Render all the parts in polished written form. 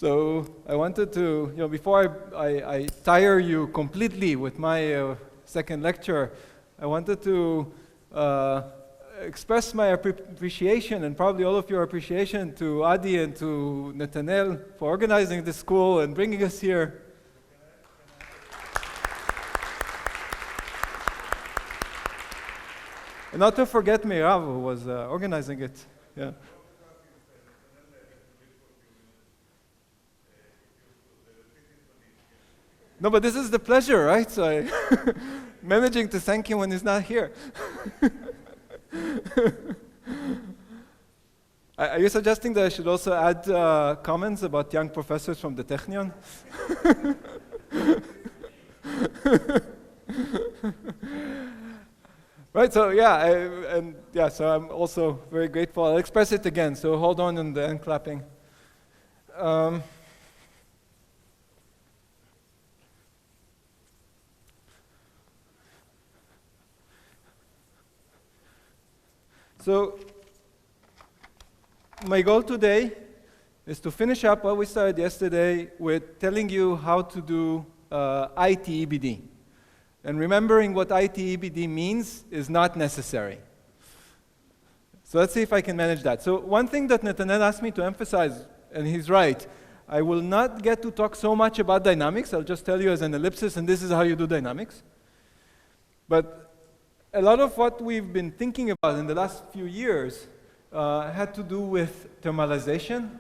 So I wanted to, before I tire you completely with my second lecture, I wanted to express my appreciation, and probably all of your appreciation, to Adi and to Netanel for organizing this school and bringing us here. And not to forget Meirav, who was organizing it. Yeah. No, but this is the pleasure, right? So I managing to thank him when he's not here. Are you suggesting that I should also add comments about young professors from the Technion? Right, so yeah, so I'm also very grateful. I'll express it again, so hold on the end clapping. So my goal today is to finish up what we started yesterday with telling you how to do ITEBD. And remembering what ITEBD means is not necessary. So let's see if I can manage that. So one thing that Netanel asked me to emphasize, and he's right, I will not get to talk so much about dynamics. I'll just tell you as an ellipsis, and this is how you do dynamics. But a lot of what we've been thinking about in the last few years had to do with thermalization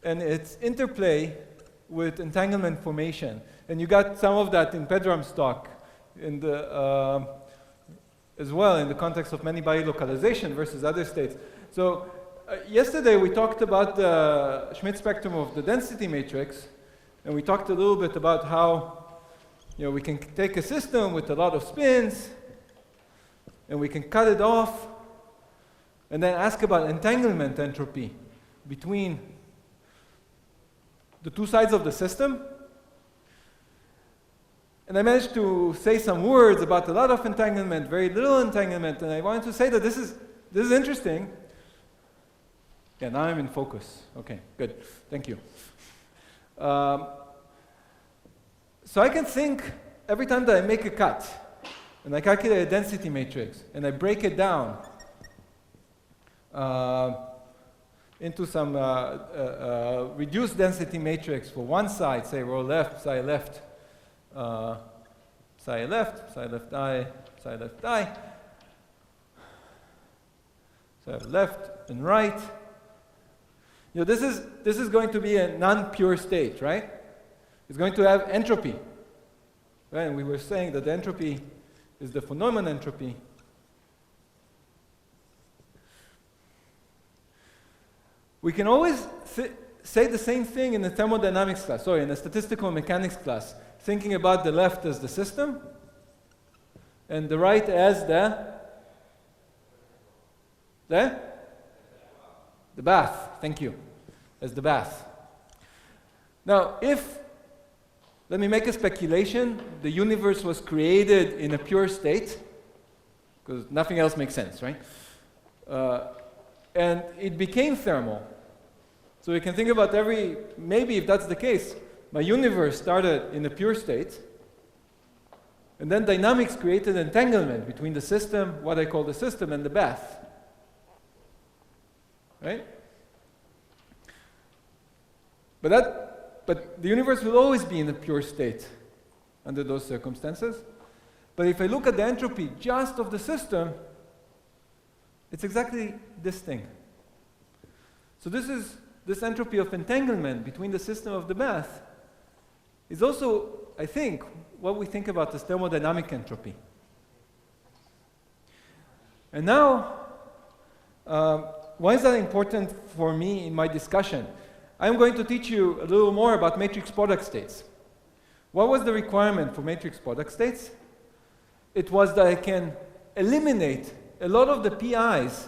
and its interplay with entanglement formation. And you got some of that in Pedram's talk in the, as well in the context of many-body localization versus other states. So yesterday we talked about the Schmidt spectrum of the density matrix, and we talked a little bit about how we can take a system with a lot of spins, and we can cut it off, and then ask about entanglement entropy between the two sides of the system. And I managed to say some words about a lot of entanglement, very little entanglement, and I wanted to say that this is interesting. Yeah, now I'm in focus. Okay, good. Thank you. So I can think every time that I make a cut, and I calculate a density matrix, and I break it down into some reduced density matrix for one side, say row left, side left, side left, side left I, side left I, side left and right. This is going to be a non-pure state, right? It's going to have entropy. Right? And we were saying that the entropy is the von Neumann entropy. We can always say the same thing in the thermodynamics class, in the statistical mechanics class, thinking about the left as the system and the right as the bath. Thank you. As the bath. Now, let me make a speculation, the universe was created in a pure state, because nothing else makes sense, right? And it became thermal. So we can think about maybe if that's the case, my universe started in a pure state, and then dynamics created entanglement between the system, what I call the system, and the bath. Right? But the universe will always be in a pure state under those circumstances. But if I look at the entropy just of the system, it's exactly this thing. So this entropy of entanglement between the system of the bath is also, I think, what we think about as thermodynamic entropy. And now, why is that important for me in my discussion? I'm going to teach you a little more about matrix product states. What was the requirement for matrix product states? It was that I can eliminate a lot of the PIs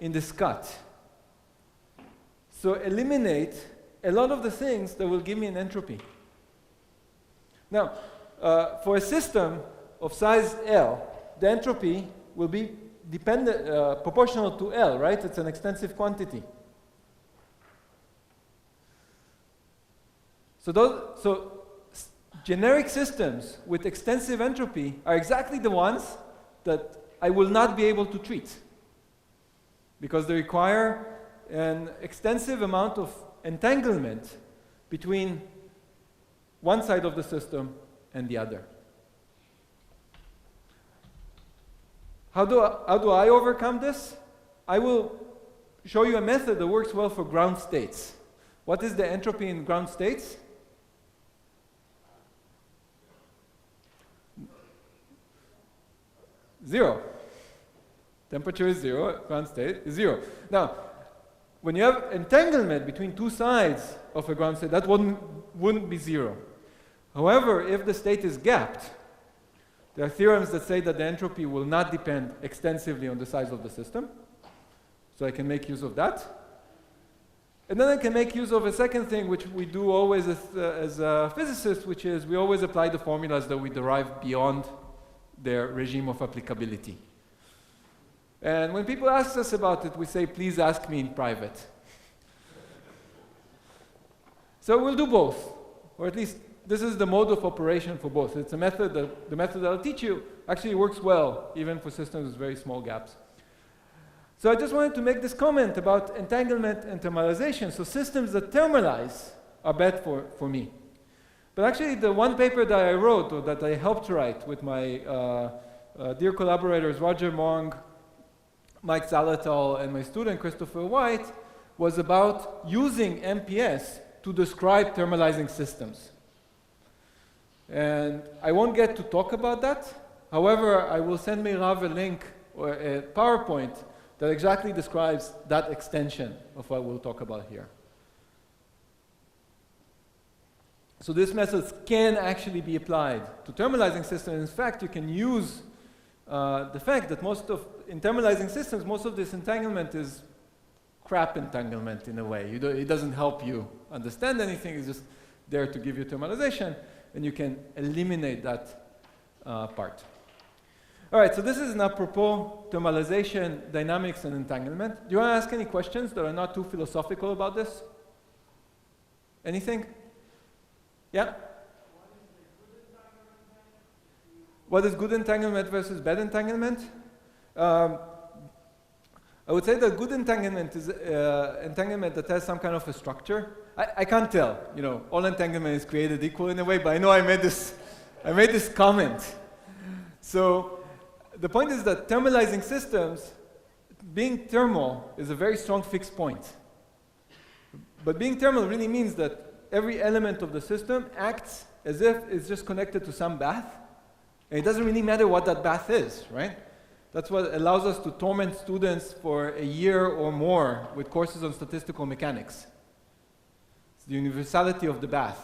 in this cut. So eliminate a lot of the things that will give me an entropy. Now, for a system of size L, the entropy will be proportional to L, right? It's an extensive quantity. Generic systems with extensive entropy are exactly the ones that I will not be able to treat because they require an extensive amount of entanglement between one side of the system and the other. How do I overcome this? I will show you a method that works well for ground states. What is the entropy in ground states? Zero. Temperature is zero, ground state is zero. Now, when you have entanglement between two sides of a ground state, that wouldn't be zero. However, if the state is gapped, there are theorems that say that the entropy will not depend extensively on the size of the system. So I can make use of that. And then I can make use of a second thing, which we do always as physicists, which is we always apply the formulas that we derive beyond their regime of applicability. And when people ask us about it, we say, please ask me in private. So we'll do both, or at least this is the mode of operation for both. It's a method that, the method that I'll teach you actually works well, even for systems with very small gaps. So I just wanted to make this comment about entanglement and thermalization. So systems that thermalize are bad for me. But actually the one paper that I wrote, or that I helped write with my dear collaborators Roger Mong, Mike Zalatal, and my student Christopher White, was about using MPS to describe thermalizing systems. And I won't get to talk about that. However, I will send Meirav a link or a PowerPoint that exactly describes that extension of what we'll talk about here. So these methods can actually be applied to thermalizing systems. In fact, you can use the fact that in thermalizing systems, most of this entanglement is crap entanglement in a way. It doesn't help you understand anything. It's just there to give you thermalization, and you can eliminate that part. All right, so this is an apropos thermalization, dynamics, and entanglement. Do you want to ask any questions that are not too philosophical about this? Anything? Yeah? What is good entanglement versus bad entanglement? I would say that good entanglement is entanglement that has some kind of a structure. I can't tell. All entanglement is created equal in a way, but I know I made this comment. So the point is that thermalizing systems, being thermal is a very strong fixed point. But being thermal really means that every element of the system acts as if it's just connected to some bath. And it doesn't really matter what that bath is, right? That's what allows us to torment students for a year or more with courses on statistical mechanics. It's the universality of the bath.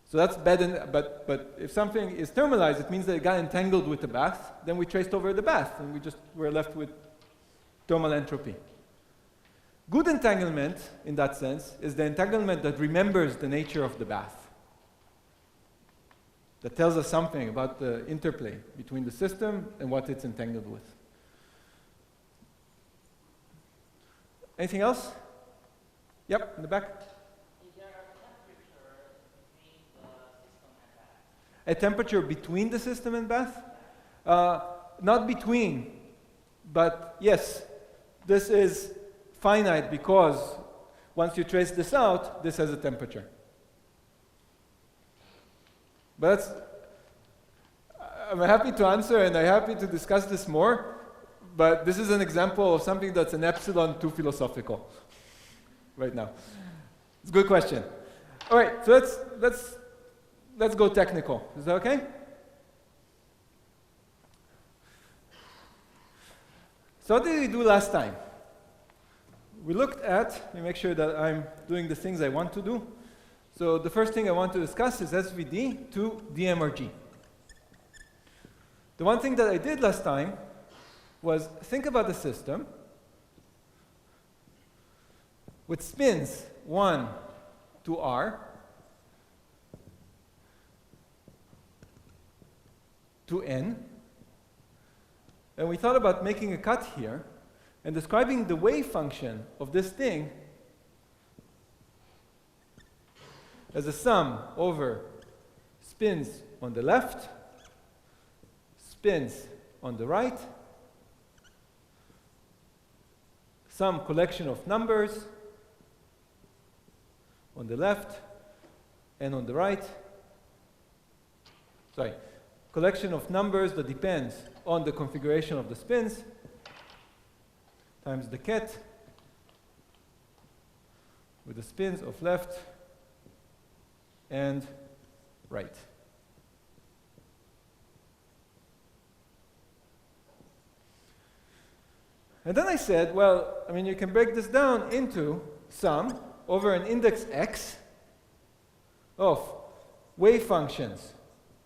So that's bad, but if something is thermalized, it means that it got entangled with the bath. Then we traced over the bath, and we're left with thermal entropy. Good entanglement, in that sense, is the entanglement that remembers the nature of the bath, that tells us something about the interplay between the system and what it's entangled with. Anything else? Yep, in the back. A temperature between the system and bath? Not between, but yes, this is finite because once you trace this out, this has a temperature. But I'm happy to answer and I'm happy to discuss this more, but this is an example of something that's an epsilon too philosophical right now. It's a good question. All right, so let's go technical. Is that okay? So what did we do last time? We looked at, let me make sure that I'm doing the things I want to do. So the first thing I want to discuss is SVD to DMRG. The one thing that I did last time was think about the system with spins 1 to R, to N, and we thought about making a cut here and describing the wave function of this thing as a sum over spins on the left, spins on the right, some collection of numbers on the left and on the right. Sorry, collection of numbers that depends on the configuration of the spins times the ket with the spins of left and right. And then I said, well, I mean, you can break this down into sum over an index x of wave functions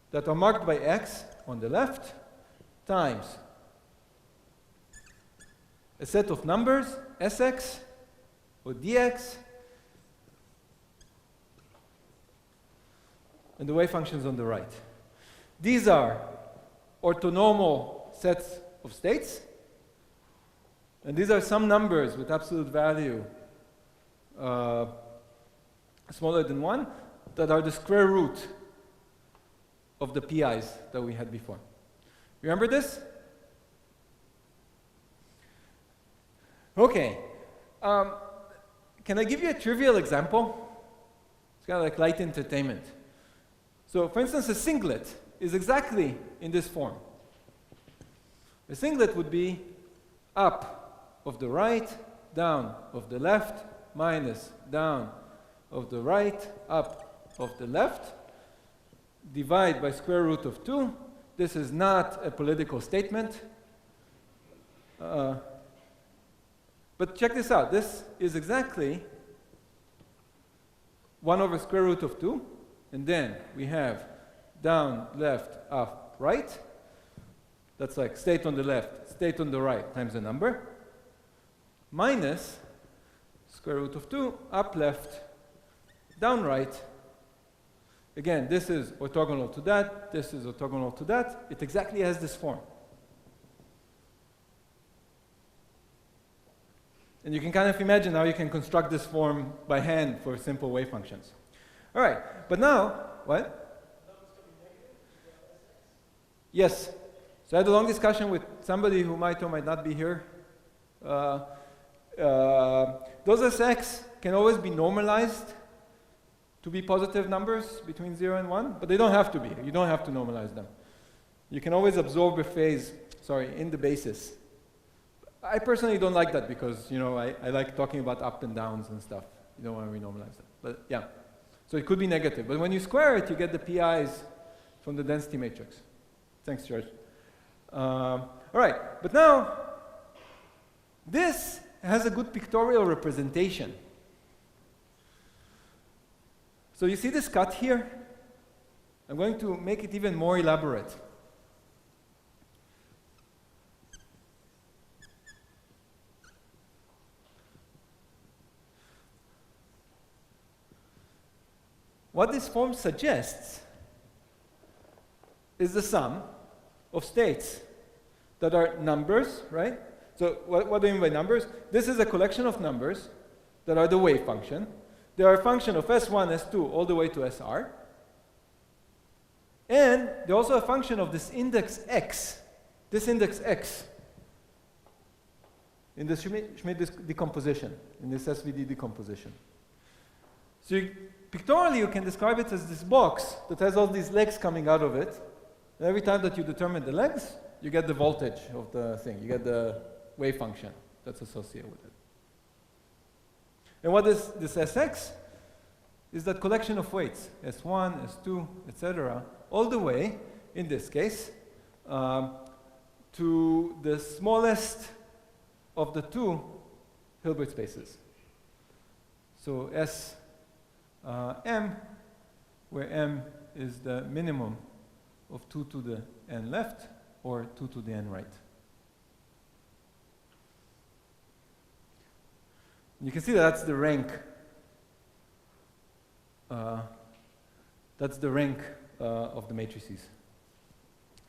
that are marked by x on the left times a set of numbers, sx or dx, and the wave functions on the right. These are orthonormal sets of states, and these are some numbers with absolute value smaller than 1 that are the square root of the PIs that we had before. Remember this? Okay. Can I give you a trivial example? It's kind of like light entertainment. So, for instance, a singlet is exactly in this form. A singlet would be up of the right, down of the left, minus down of the right, up of the left, divide by square root of 2. This is not a political statement. But check this out. This is exactly 1 over square root of 2. And then we have down, left, up, right. That's like state on the left, state on the right times a number. Minus square root of 2, up, left, down, right. Again, this is orthogonal to that. This is orthogonal to that. It exactly has this form. And you can kind of imagine how you can construct this form by hand for simple wave functions. All right, but now, what? Yes. So I had a long discussion with somebody who might or might not be here. Those Sx can always be normalized to be positive numbers between 0 and 1, but they don't have to be. You don't have to normalize them. You can always absorb a phase, in the basis. I personally don't like that because, I like talking about up and downs and stuff. You don't want to renormalize that. But yeah. So it could be negative. But when you square it, you get the PIs from the density matrix. Thanks, George. All right. But now, this has a good pictorial representation. So you see this cut here? I'm going to make it even more elaborate. What this form suggests is the sum of states that are numbers, right? So what do I mean by numbers? This is a collection of numbers that are the wave function. They are a function of S1, S2, all the way to SR. And they're also a function of this index X in the Schmidt decomposition, in this SVD decomposition. So pictorially, you can describe it as this box that has all these legs coming out of it. And every time that you determine the legs, you get the voltage of the thing. You get the wave function that's associated with it. And what is this Sx? Is that collection of weights, S1, S2, etc., all the way, in this case, to the smallest of the two Hilbert spaces. So M, where M is the minimum of 2 to the n left or 2 to the n right. You can see that that's the rank. That's the rank of the matrices.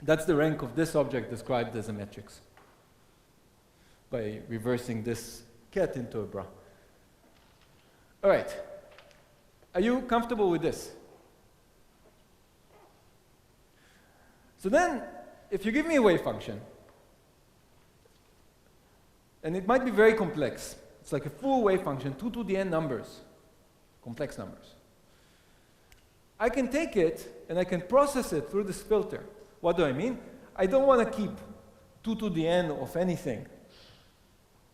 That's the rank of this object described as a matrix by reversing this ket into a bra. All right. Are you comfortable with this? So then, if you give me a wave function, and it might be very complex. It's like a full wave function, 2 to the n numbers, complex numbers. I can take it and I can process it through this filter. What do I mean? I don't want to keep 2 to the n of anything,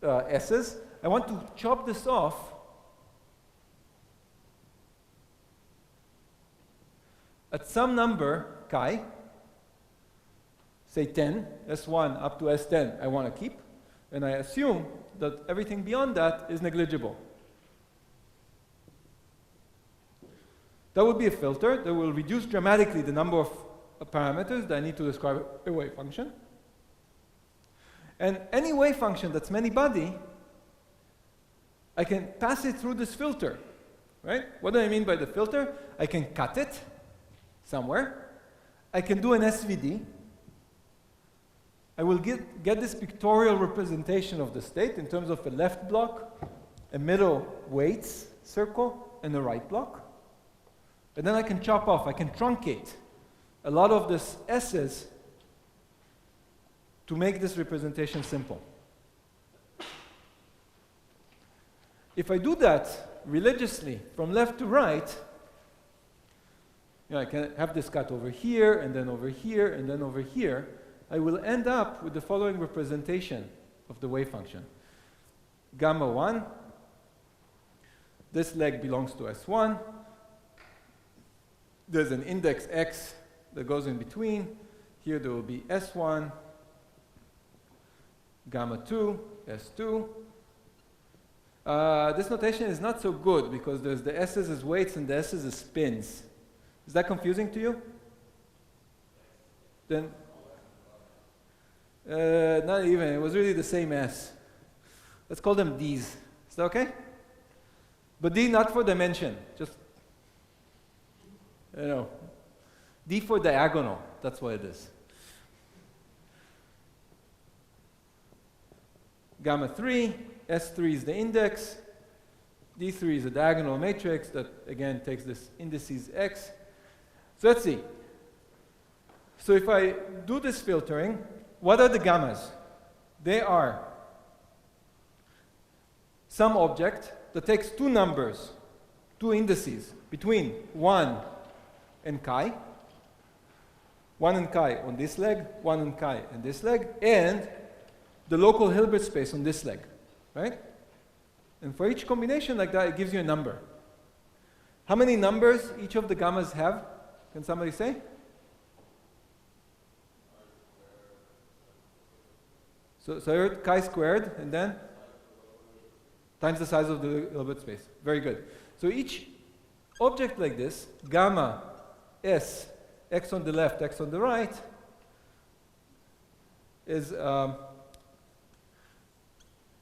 s's. I want to chop this off at some number, chi, say 10, s1 up to s10, I want to keep. And I assume that everything beyond that is negligible. That would be a filter that will reduce dramatically the number of parameters that I need to describe a wave function. And any wave function that's many-body, I can pass it through this filter, right? What do I mean by the filter? I can cut it somewhere. I can do an SVD. I will get this pictorial representation of the state in terms of a left block, a middle weights circle, and a right block. And then I can chop off, I can truncate a lot of these S's to make this representation simple. If I do that religiously from left to right, I can have this cut over here, and then over here, and then over here. I will end up with the following representation of the wave function. Gamma 1, this leg belongs to S1. There's an index x that goes in between. Here there will be S1, gamma 2, S2. This notation is not so good because there's the S's as weights and the S's as spins. Is that confusing to you? Then not even, it was really the same S. Let's call them D's. Is that okay? But D not for dimension, just, D for diagonal, that's what it is. Gamma 3, S3 is the index, D3 is a diagonal matrix that again takes this indices X. So let's see. So if I do this filtering, what are the gammas? They are some object that takes two numbers, two indices, between 1 and chi. 1 and chi on this leg, 1 and chi on this leg, and the local Hilbert space on this leg, right? And for each combination like that, it gives you a number. How many numbers each of the gammas have? Can somebody say? So chi squared, and then times the size of the Hilbert space. Very good. So each object like this, gamma S, x on the left, x on the right, is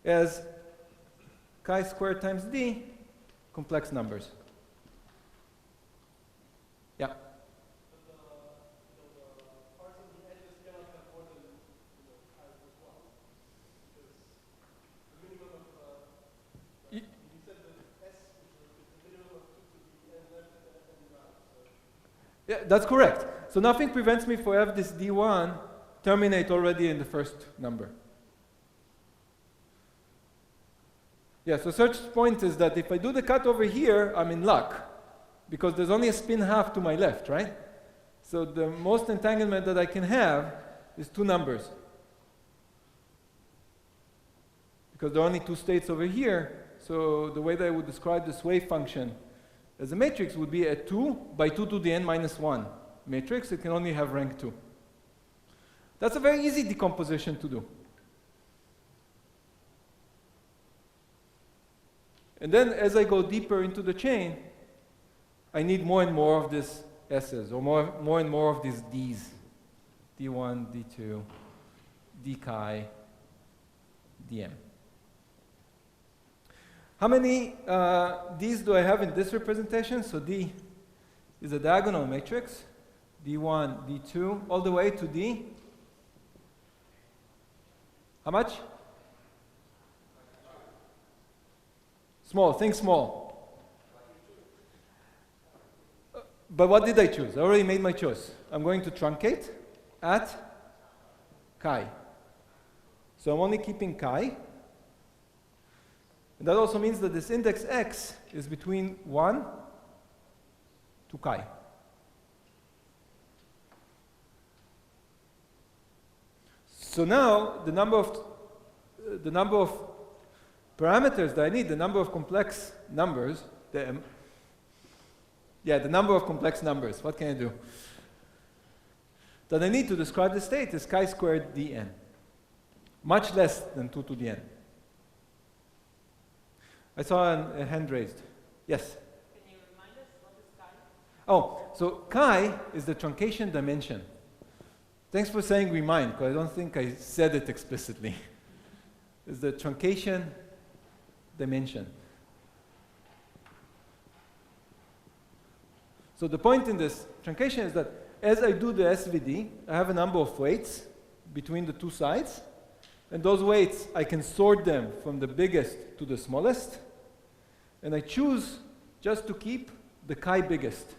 as chi squared times d, complex numbers. Yeah. Yeah, that's correct. So nothing prevents me from having this D1 terminate already in the first number. Yeah, so search point is that if I do the cut over here, I'm in luck, because there's only a spin half to my left, right? So the most entanglement that I can have is two numbers, because there are only two states over here. So the way that I would describe this wave function as a matrix would be a 2 by 2 to the n minus 1 matrix. It can only have rank 2. That's a very easy decomposition to do. And then as I go deeper into the chain, I need more and more of these S's, or more and more of these D's. D1, D2, D chi, Dm. How many D's do I have in this representation? So D is a diagonal matrix, D1, D2, all the way to D. How much? Small, think small. But what did I choose? I already made my choice. I'm going to truncate at chi. So I'm only keeping chi. And that also means that this index x is between 1 to chi. So now the number of parameters that I need, the number of complex numbers, the number of complex numbers, what can I do? That I need to describe the state is chi squared dn, much less than 2 to the n. I saw a hand raised. Yes? Can you remind us what is chi? Oh, so chi is the truncation dimension. Thanks for saying remind, because I don't think I said it explicitly. It's the truncation dimension. So the point in this truncation is that as I do the SVD, I have a number of weights between the two sides, and those weights, I can sort them from the biggest to the smallest, and I choose just to keep the chi biggest.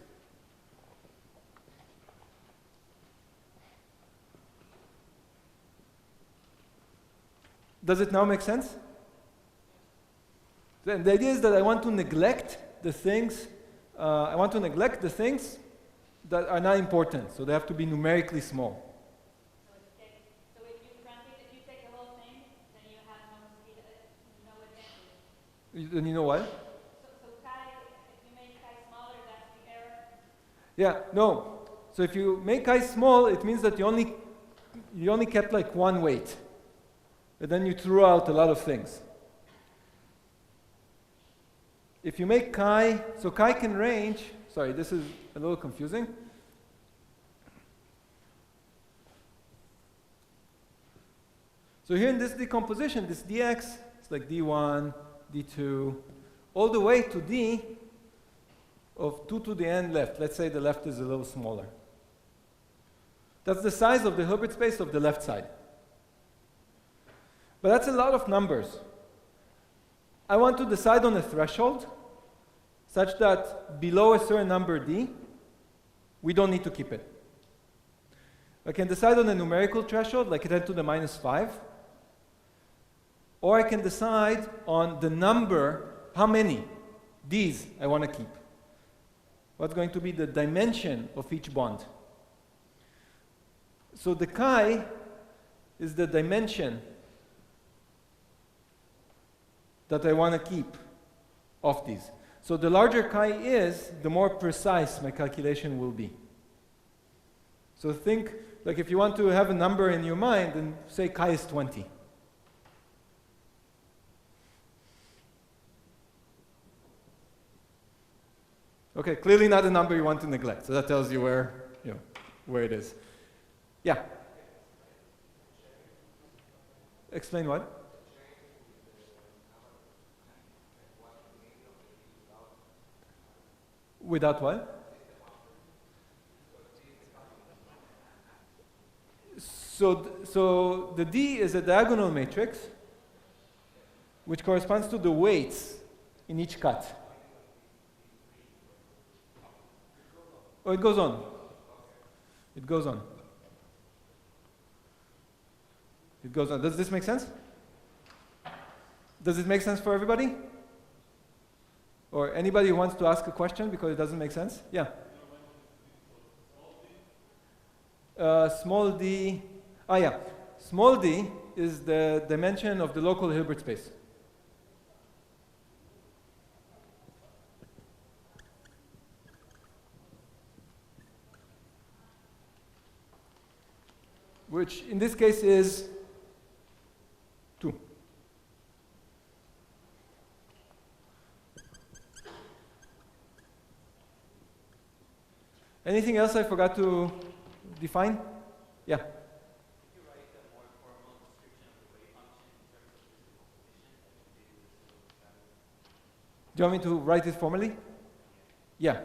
Does it now make sense? Then the idea is that I want to neglect the things that are not important, so they have to be numerically small. So if you truncate, if you take the whole thing, then you have no advantage. Then you know what? So chi, if you make chi smaller, that's the error. Yeah, no. So if you make chi small, it means that you only kept like one weight. And then you threw out a lot of things. If you make chi, so chi can range, sorry, this is a little confusing. So here in this decomposition, this dx, it's like d1, d2, all the way to d of 2 to the n left. Let's say the left is a little smaller. That's the size of the Hilbert space of the left side. But that's a lot of numbers. I want to decide on a threshold such that below a certain number d, we don't need to keep it. I can decide on a numerical threshold, like 10 to the minus 5, or I can decide on the number, how many d's I want to keep. What's going to be the dimension of each bond. So the chi is the dimension that I want to keep of these. So the larger chi is, the more precise my calculation will be. So think, like if you want to have a number in your mind, then say chi is 20. Okay, clearly not a number you want to neglect. So that tells you where it is. Yeah? Explain what? Without what? So the D is a diagonal matrix which corresponds to the weights in each cut. Oh, it goes on. It goes on. It goes on. Does this make sense? Does it make sense for everybody? Or anybody who wants to ask a question because it doesn't make sense? Yeah. Small d. Yeah. Small d is the dimension of the local Hilbert space. Which in this case is 2. Anything else I forgot to define? Yeah. Could you write a more formal description of the wave function in terms of physical conditions? Do you want me to write it formally? Yeah.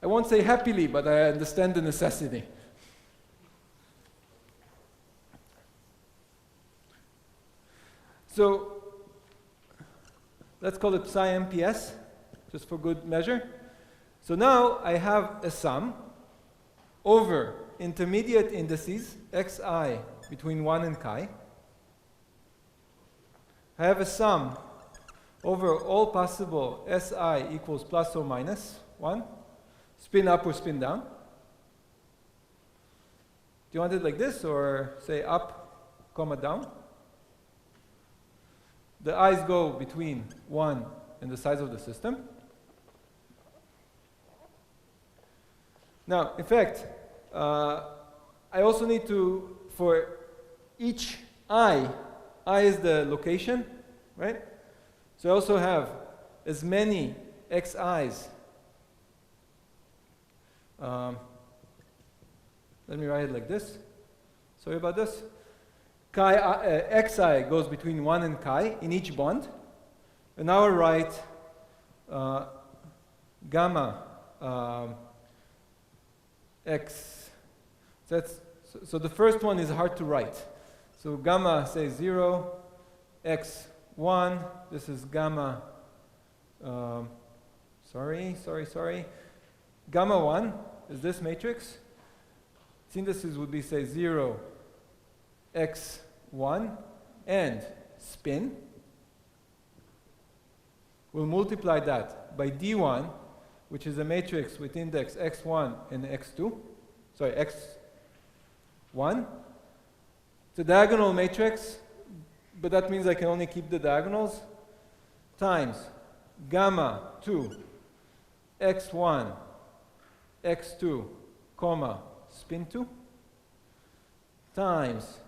I won't say happily, but I understand the necessity. So let's call it psi MPS, just for good measure. So now I have a sum over intermediate indices xi between 1 and chi. I have a sum over all possible si equals plus or minus 1, spin up or spin down. Do you want it like this, or say up, comma down? The i's go between 1 and the size of the system. Now, in fact, I also need to, for each I is the location, right? So I also have as many xi's. Let me write it like this. Sorry about this. Xi goes between 1 and chi in each bond. And now I write gamma x. So the first one is hard to write. So gamma, say 0, x1. This is gamma, sorry. Gamma 1 is this matrix. Synthesis would be, say, 0, x1, and spin. We'll multiply that by d1, which is a matrix with index x1 and x2. Sorry, x1. It's a diagonal matrix, but that means I can only keep the diagonals, times gamma 2, x1, x2, comma, spin 2, times,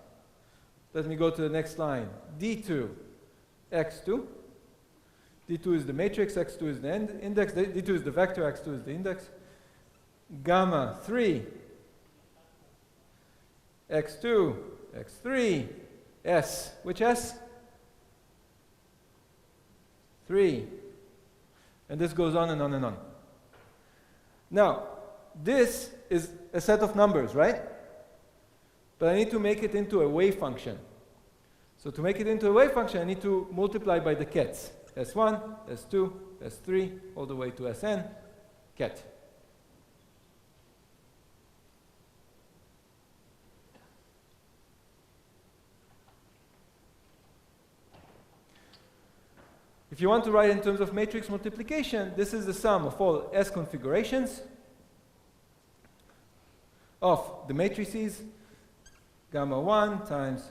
let me go to the next line, d2, x2. D2 is the matrix, x2 is the index, d2 is the vector, x2 is the index. Gamma 3, x2, x3, s. Which s? 3. And this goes on and on and on. Now, this is a set of numbers, right? But I need to make it into a wave function. So to make it into a wave function, I need to multiply by the kets. S1, S2, S3, all the way to Sn, ket. If you want to write in terms of matrix multiplication, this is the sum of all S configurations of the matrices, gamma 1 times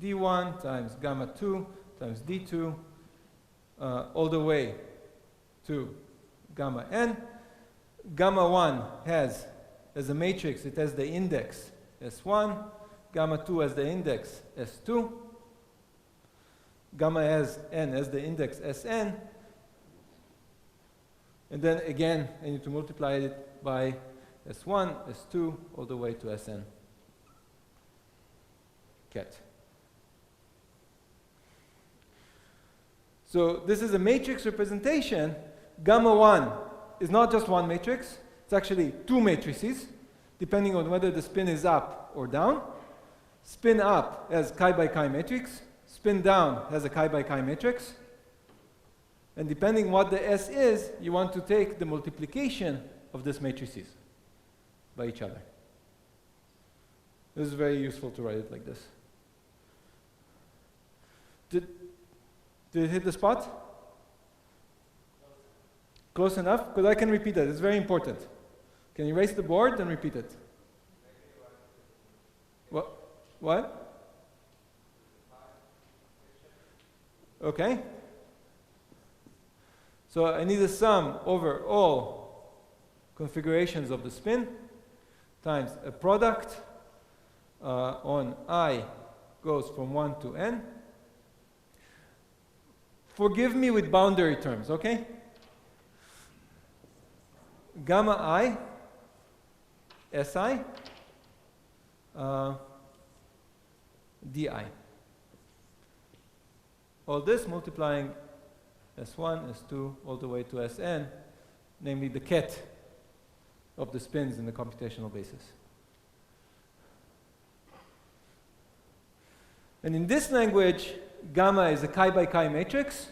D1 times gamma 2 times D2, all the way to gamma n. Gamma 1 has, as a matrix, it has the index S1. Gamma 2 has the index S2. Gamma n has the index Sn. And then again, I need to multiply it by S1, S2, all the way to Sn. Ket. So this is a matrix representation. Gamma 1 is not just one matrix. It's actually two matrices, depending on whether the spin is up or down. Spin up has chi by chi matrix. Spin down has a chi by chi matrix. And depending what the S is, you want to take the multiplication of these matrices by each other. This is very useful to write it like this. Did it hit the spot? Close enough? Because I can repeat it. It's very important. Can you erase the board and repeat it? What? Okay. So I need a sum over all configurations of the spin times a product on I goes from 1 to n. Forgive me with boundary terms, okay? Gamma I, Si, di. All this multiplying S1, S2, all the way to Sn, namely the ket of the spins in the computational basis. And in this language, gamma is a chi by chi matrix.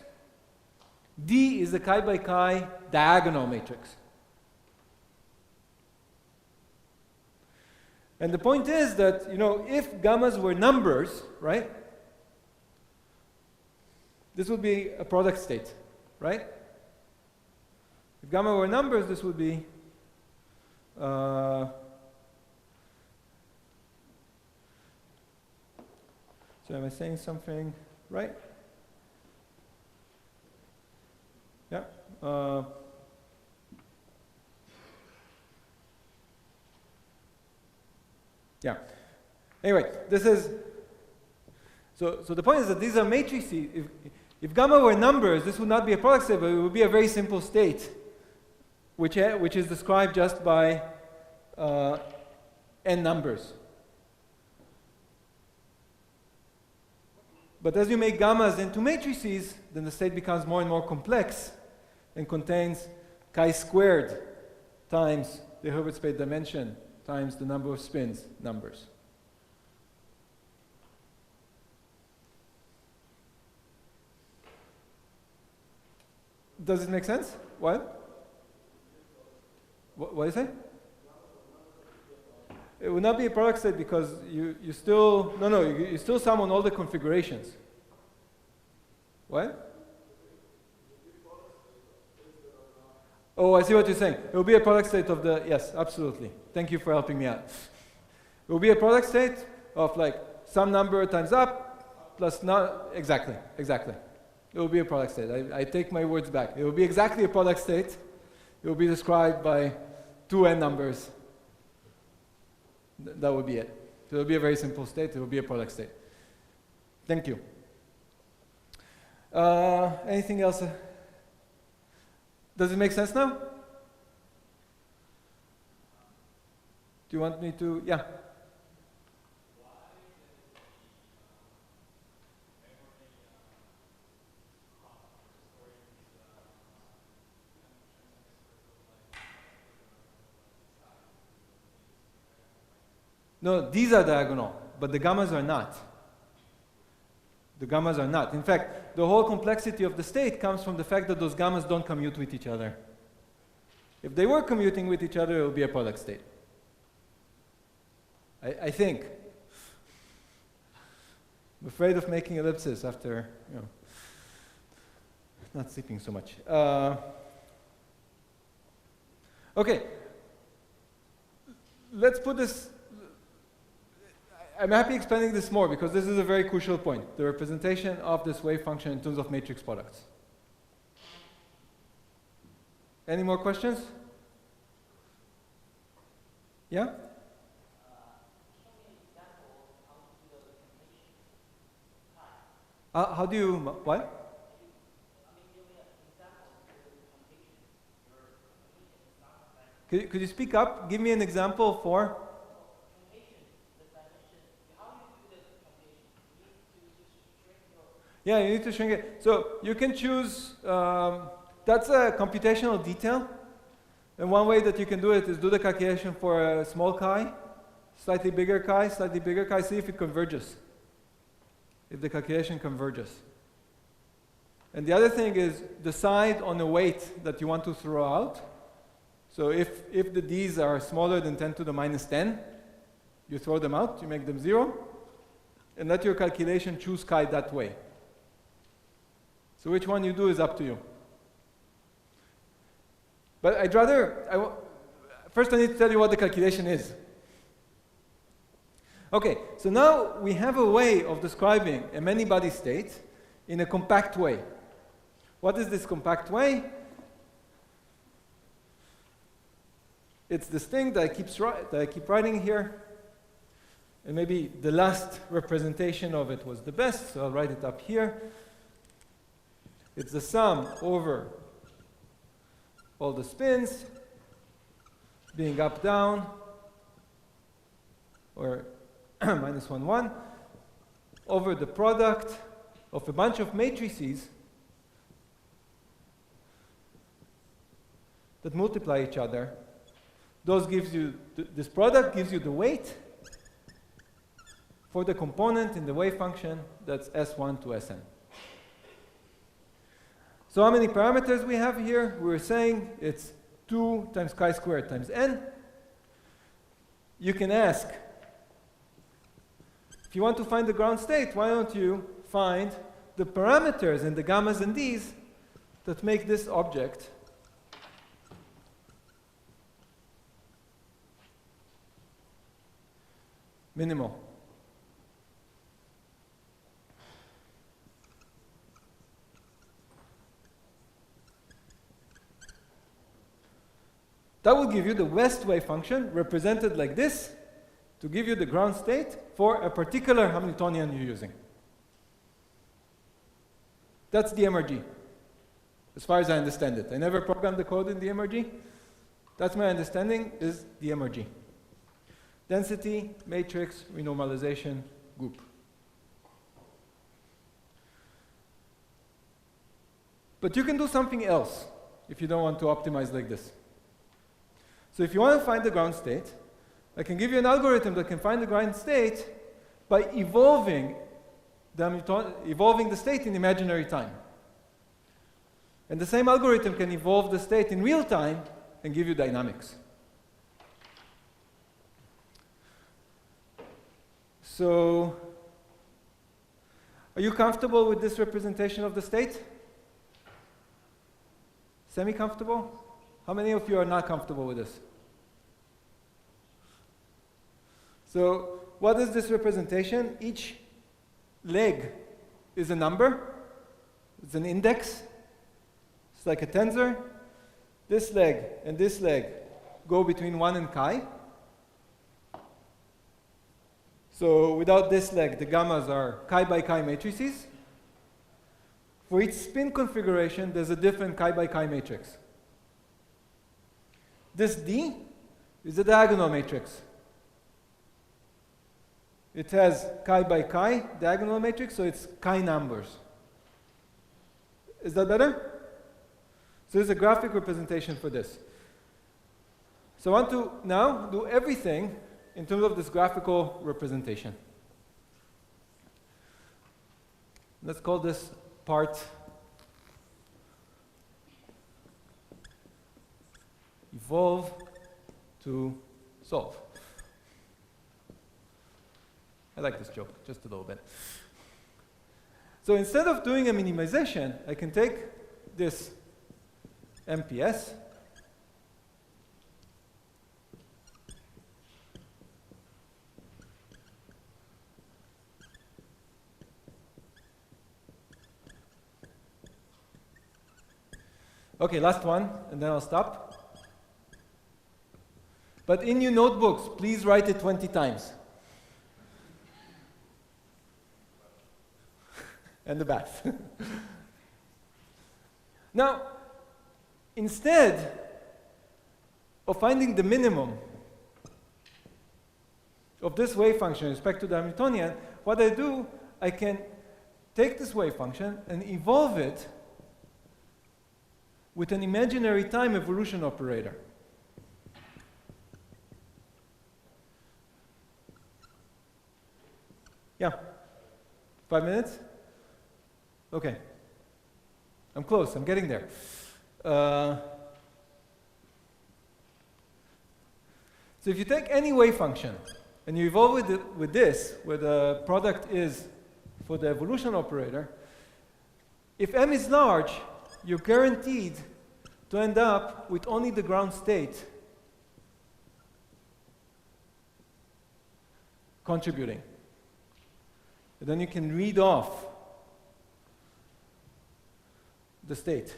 D is a chi by chi diagonal matrix. And the point is that, if gammas were numbers, right? This would be a product state, right? If gamma were numbers, this would be so am I saying something right? Yeah. Yeah. Anyway, this is so the point is that these are matrices. If gamma were numbers, this would not be a product state, but it would be a very simple state, which is described just by n numbers. But as you make gammas into matrices, then the state becomes more and more complex and contains chi squared times the Hilbert space dimension times the number of spins numbers. Does it make sense? What? What is it? It would not be a product state because you still, you still sum on all the configurations. What? Oh, I see what you're saying. It will be a product state of the, yes, absolutely. Thank you for helping me out. It will be a product state of like some number times up plus not, exactly. It will be a product state. I take my words back. It will be exactly a product state. It will be described by two n numbers. That would be it. So it will be a very simple state. It will be a product state. Thank you. Anything else? Does it make sense now? Do you want me to? Yeah. No, these are diagonal, but the gammas are not. The gammas are not. In fact, the whole complexity of the state comes from the fact that those gammas don't commute with each other. If they were commuting with each other, it would be a product state. I think. I'm afraid of making ellipses after, not sleeping so much. Okay. Let's put this. I'm happy explaining this more because this is a very crucial point, the representation of this wave function in terms of matrix products. Any more questions? Yeah? How do you, what? Could you speak up? Give me an example for? Yeah, you need to shrink it. So you can choose, that's a computational detail. And one way that you can do it is do the calculation for a small chi, slightly bigger chi, see if it converges. If the calculation converges. And the other thing is decide on a weight that you want to throw out. So if the d's are smaller than 10 to the minus 10, you throw them out, you make them 0, and let your calculation choose chi that way. So which one you do is up to you. But I'd rather, first I need to tell you what the calculation is. Okay, so now we have a way of describing a many-body state in a compact way. What is this compact way? It's this thing that I keep writing here. And maybe the last representation of it was the best, so I'll write it up here. It's the sum over all the spins, being up, down, or minus 1, 1, over the product of a bunch of matrices that multiply each other. Those gives you, this product gives you the weight for the component in the wave function that's S1 to Sn. So how many parameters we have here? We're saying it's 2 times chi squared times n. You can ask, If you want to find the ground state, why don't you find the parameters in the gammas and d's that make this object minimal. That will give you the West wave function represented like this to give you the ground state for a particular Hamiltonian you're using. That's the MRG, as far as I understand it. I never programmed the code in the MRG. That's my understanding, is the MRG. Density, matrix, renormalization, group. But you can do something else if you don't want to optimize like this. So if you want to find the ground state, I can give you an algorithm that can find the ground state by evolving the state in imaginary time. And the same algorithm can evolve the state in real time and give you dynamics. So, are you comfortable with this representation of the state? Semi-comfortable? How many of you are not comfortable with this? So, what is this representation? Each leg is a number. It's an index. It's like a tensor. This leg and this leg go between 1 and chi. So without this leg, the gammas are chi by chi matrices. For each spin configuration, there's a different chi by chi matrix. This D is a diagonal matrix. It has chi by chi diagonal matrix, so it's chi numbers. Is that better? So there's a graphic representation for this. So I want to now do everything in terms of this graphical representation. Let's call this part evolve to solve. I like this joke, just a little bit. So instead of doing a minimization, I can take this MPS, okay, last one, and then I'll stop. But in your notebooks, please write it 20 times. And the bath. Now, instead of finding the minimum of this wave function with respect to the Hamiltonian, what I do, I can take this wave function and evolve it with an imaginary time evolution operator. Yeah? 5 minutes? Okay. I'm close, I'm getting there. So if you take any wave function and you evolve with this, where the product is for the evolution operator, if M is large, you're guaranteed to end up with only the ground state contributing. And then you can read off the state.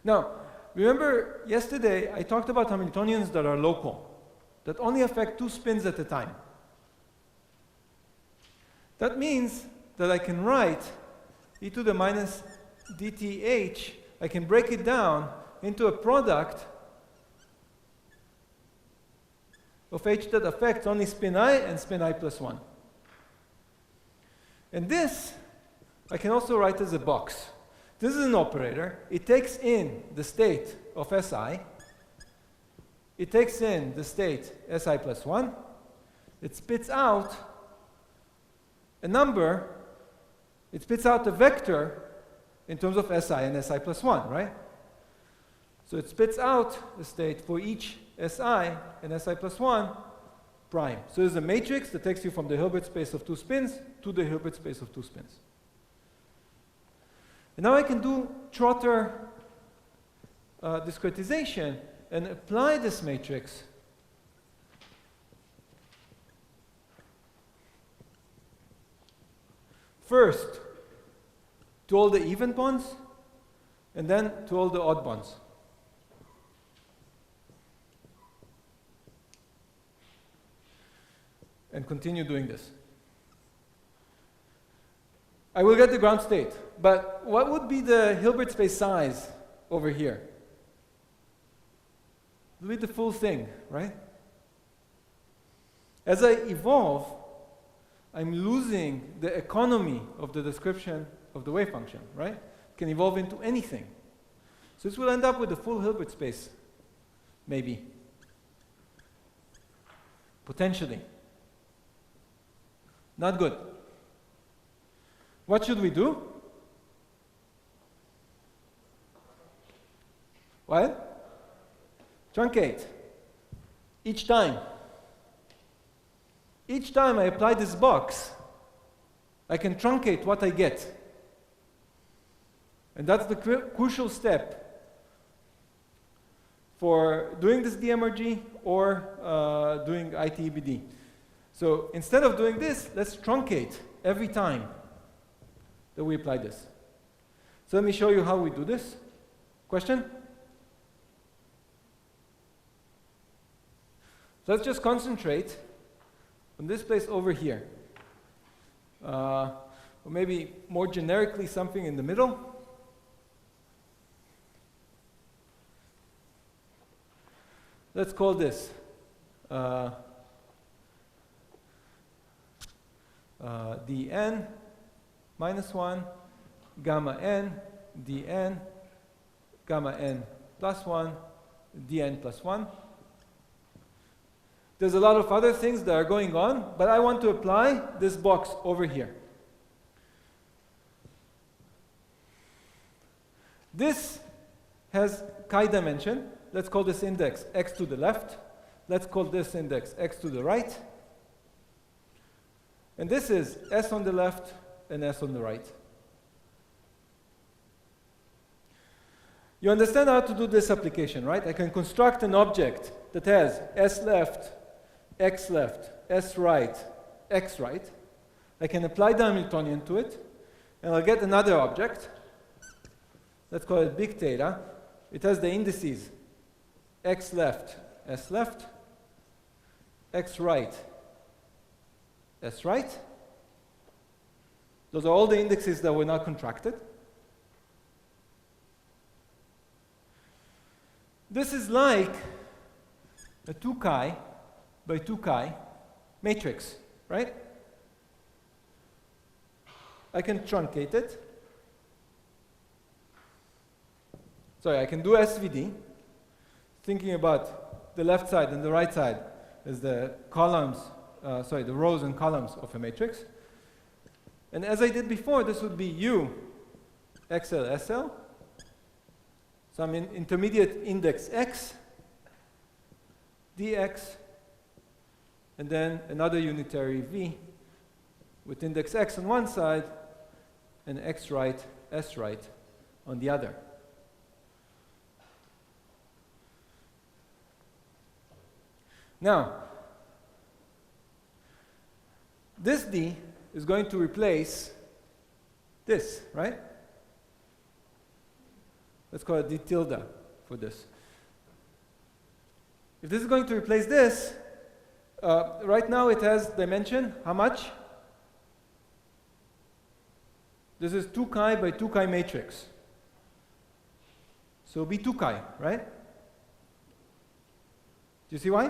Now, remember yesterday I talked about Hamiltonians that are local, that only affect 2 spins at a time. That means that I can write e to the minus dth, I can break it down into a product of h that affects only spin I and spin I plus 1. And this I can also write as a box. This is an operator. It takes in the state of Si. It takes in the state Si plus 1. It spits out a number. It spits out a vector in terms of Si and Si plus 1, right? So it spits out the state for each Si and Si plus 1 prime. So there's a matrix that takes you from the Hilbert space of two spins to the Hilbert space of two spins. And now I can do Trotter discretization and apply this matrix first to all the even bonds and then to all the odd bonds. And continue doing this. I will get the ground state, but what would be the Hilbert space size over here? It will be the full thing, right? As I evolve, I'm losing the economy of the description of the wave function, right? It can evolve into anything. So this will end up with the full Hilbert space, maybe. Potentially. Not good. What should we do? What? Truncate. Each time. Each time I apply this box, I can truncate what I get. And that's the crucial step for doing this DMRG or doing ITEBD. So instead of doing this, let's truncate every time that we apply this. So let me show you how we do this. Question? So let's just concentrate on this place over here. Or maybe more generically something in the middle. Let's call this dn minus 1, gamma n, dn, gamma n plus 1, dn plus 1. There's a lot of other things that are going on, but I want to apply this box over here. This has chi dimension. Let's call this index x to the left. Let's call this index x to the right. And this is s on the left and s on the right. You understand how to do this application, right? I can construct an object that has s left, x left, s right, x right. I can apply the Hamiltonian to it, and I'll get another object. Let's call it big theta. It has the indices x left, s left, x right, s right. Those are all the indexes that were not contracted. This is like a 2 chi by 2 chi matrix, right? I can truncate it. Sorry, I can do SVD, thinking about the left side and the right side as the columns, the rows and columns of a matrix. And as I did before, this would be U, XL, SL, some intermediate index X, dx, and then another unitary V with index X on one side and X right, S right on the other. Now, this D is going to replace this, right? Let's call it D tilde for this. If this is going to replace this, right now it has dimension, how much? This is 2 chi by 2 chi matrix. So be 2 chi, right? Do you see why?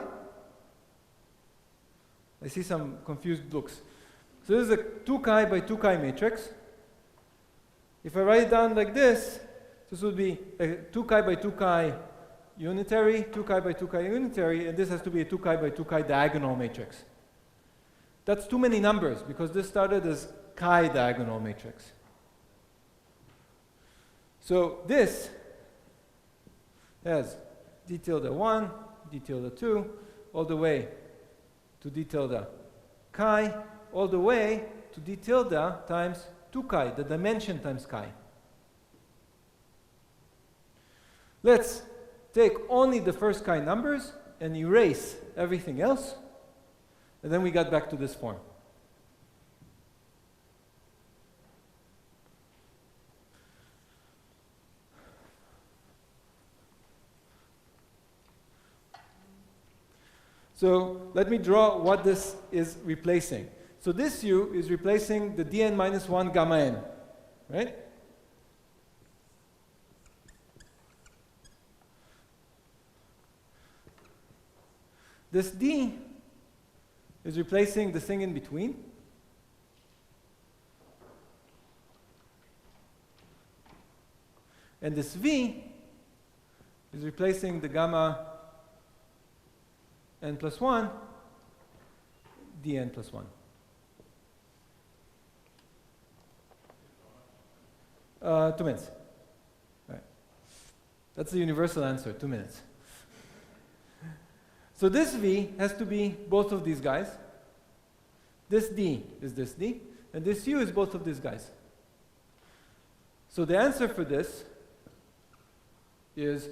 I see some confused looks. So this is a 2 chi by 2 chi matrix. If I write it down like this, this would be a 2 chi by 2 chi unitary, 2 chi by 2 chi unitary, and this has to be a 2 chi by 2 chi diagonal matrix. That's too many numbers because this started as chi diagonal matrix. So this has d tilde 1, d tilde 2, all the way to d tilde chi all the way to d tilde times 2 chi, the dimension times chi. Let's take only the first chi numbers and erase everything else, and then we got back to this form. So let me draw what this is replacing. So this u is replacing the dn minus 1 gamma n, right? This d is replacing the thing in between. And this v is replacing the gamma n plus 1, dn plus 1. 2 minutes. All right. That's the universal answer, 2 minutes. So this v has to be both of these guys. This d is this d, and this u is both of these guys. So the answer for this is,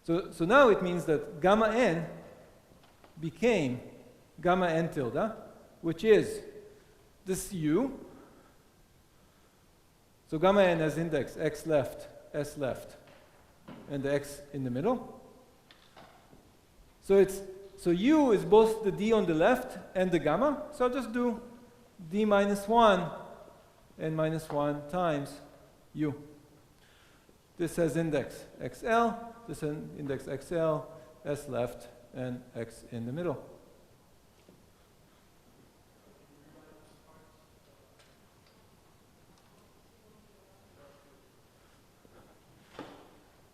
so now it means that gamma n became gamma n tilde, which is this u. So gamma n has index x left, s left, and the x in the middle. So u is both the d on the left and the gamma. So I'll just do d minus 1 and minus 1 times u. This has index xl, this has index xl, s left, and x in the middle.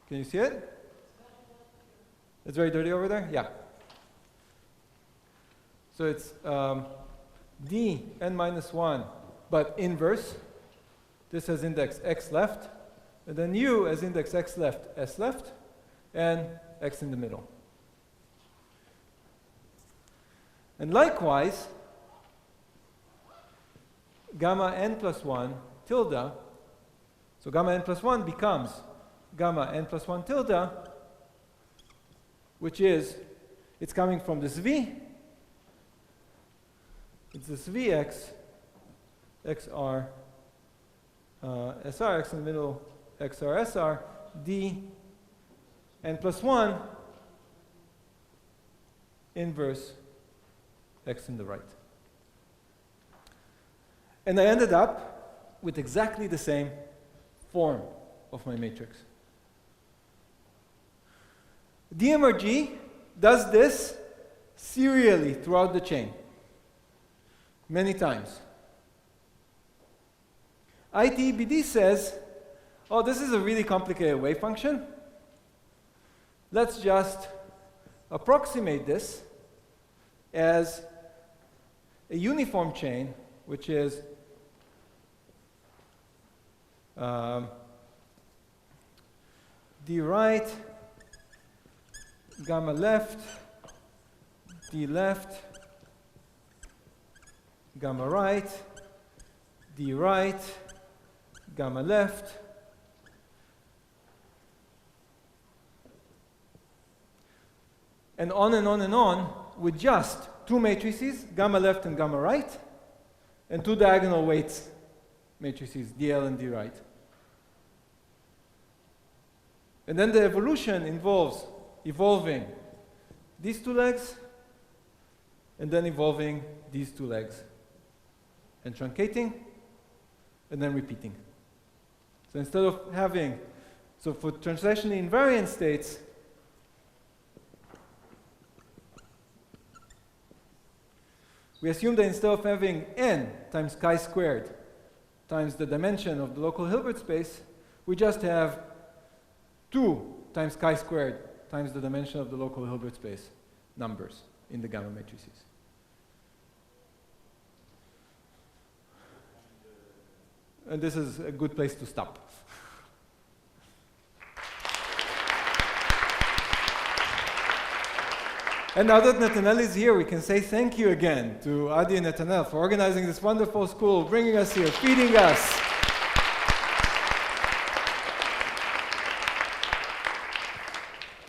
Can you see it? It's very dirty over there? Yeah. So it's d n minus 1, but inverse. This has index x left, and then u has index x left, s left, and x in the middle. And likewise, gamma n plus 1 tilde, so gamma n plus 1 becomes gamma n plus 1 tilde, which is, it's coming from this v. It's this vx, xr, sr, x in the middle, xr, sr, d n plus 1 inverse x in the right. And I ended up with exactly the same form of my matrix. DMRG does this serially throughout the chain, many times. ITEBD says, oh, this is a really complicated wave function. Let's just approximate this as a uniform chain, which is d right, gamma left, d left, gamma right, d right, gamma left, and on and on and on with just two matrices, gamma left and gamma right, and two diagonal weights matrices, dl and d right. And then the evolution involves evolving these two legs, and then evolving these two legs, and truncating, and then repeating. So instead of having, so for translationally invariant states, we assume that instead of having n times chi squared times the dimension of the local Hilbert space, we just have 2 times chi squared times the dimension of the local Hilbert space numbers in the gamma matrices. And this is a good place to stop. And now that Netanel is here, we can say thank you again to Adi and Netanel for organizing this wonderful school, bringing us here, feeding us.